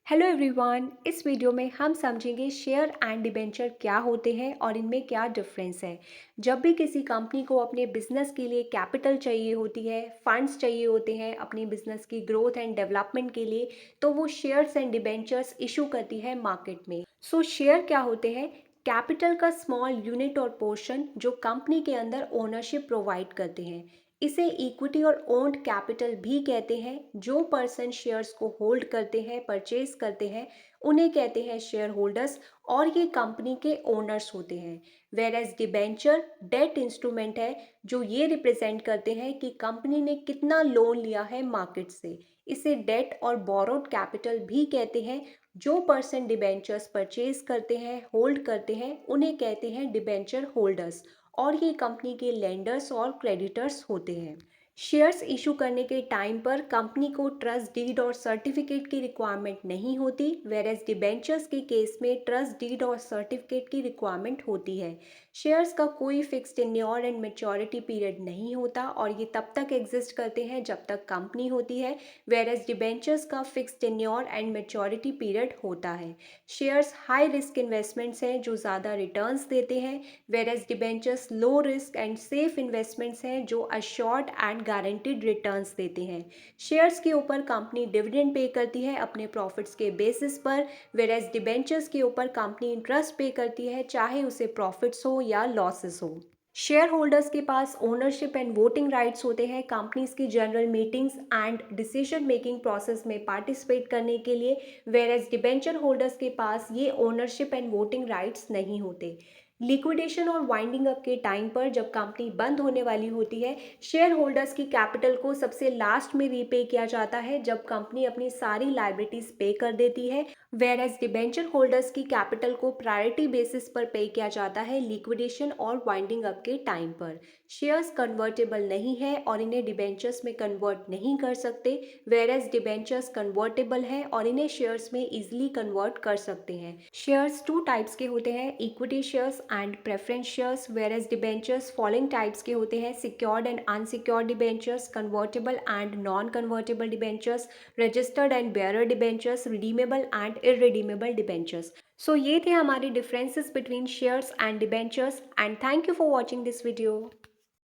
Hello everyone. इस video में हम समझेंगे शेयर एंड डिबेंचर क्या होते हैं और इनमें क्या डिफरेंस है। जब भी किसी कंपनी को अपने बिजनेस के लिए कैपिटल चाहिए होती है, फंड्स चाहिए होते हैं अपनी बिजनेस की ग्रोथ एंड डेवलपमेंट के लिए, तो वो शेयर्स एंड डिबेंचर्स इशू करती है मार्केट में। सो शेयर क्या होते हैं? कैपिटल का स्मॉल यूनिट और पोर्शन जो कंपनी के अंदर ओनरशिप प्रोवाइड करते हैं। इसे इक्विटी और ओन्ड कैपिटल भी कहते हैं। जो पर्सन शेयर्स को होल्ड करते हैं, परचेज करते हैं, उन्हें कहते हैं शेयर होल्डर्स, और ये कंपनी के ओनर्स होते हैं। Whereas debenture debt instrument है जो ये रिप्रेजेंट करते हैं कि कंपनी ने कितना लोन लिया है मार्केट से। इसे डेट और बोरोड कैपिटल भी कहते हैं। जो पर्सन डिबेंचर्स परचेज करते हैं, होल्ड करते हैं, उन्हें कहते हैं डिबेंचर होल्डर्स, और ये कंपनी के लेंडर्स और क्रेडिटर्स होते हैं। शेयर्स इशू करने के टाइम पर कंपनी को ट्रस्ट डीड और सर्टिफिकेट की रिक्वायरमेंट नहीं होती, वेरेज डिबेंचर्स के केस में ट्रस्ट डीड और सर्टिफिकेट की रिक्वायरमेंट होती है। शेयर्स का कोई fix tenure and maturity period नहीं होता और ये तब तक एग्जिस्ट करते हैं जब तक कंपनी होती है, वेरेज डिबेंचर्स का fix tenure and maturity period होता है। शेयर्स हाई रिस्क इन्वेस्टमेंट्स हैं जो ज़्यादा रिटर्न्स देते हैं, whereas debentures low risk and safe investments हैं जो अश्योर्ड एंड गारंटीड रिटर्न्स देते हैं। शेयर्स के ऊपर कंपनी डिविडेंड पे करती है अपने प्रॉफिट्स के बेसिस पर, वेरेज डिबेंचर्स के ऊपर कंपनी इंटरेस्ट पे करती है चाहे उसे प्रॉफिट्स हो या लॉसेस हो। शेयर होल्डर्स के पास ओनरशिप एंड वोटिंग राइट्स होते हैं कंपनीज की general meetings and decision making process में पार्टिसिपेट करने के लिए, वेरेज डिबेंचर होल्डर्स के पास ये ओनरशिप एंड वोटिंग राइट्स नहीं होते। लिक्विडेशन और वाइंडिंग अप के टाइम पर जब कंपनी बंद होने वाली होती है, शेयर होल्डर्स की कैपिटल को सबसे लास्ट में रीपे किया जाता है जब कंपनी अपनी सारी लाइबिलिटीज पे कर देती है, वेयर एज डिबेंचर होल्डर्स की कैपिटल को प्रायोरिटी बेसिस पर पे किया जाता है लिक्विडेशन और वाइंडिंग अप के टाइम पर। शेयर्स कन्वर्टेबल नहीं है और इन्हें डिबेंचर्स में कन्वर्ट नहीं कर सकते, वेयर एज डिबेंचर्स कन्वर्टेबल है और इन्हें शेयर्स में इजिली कन्वर्ट कर सकते हैं। शेयर्स टू टाइप्स के होते हैं, equity shares and preference shares, whereas debentures following types के होते हैं, secured and unsecured debentures, convertible and non convertible debentures, registered and bearer debentures, redeemable and irredeemable debentures. So ये थे हमारे differences between shares and debentures, and thank you for watching this video.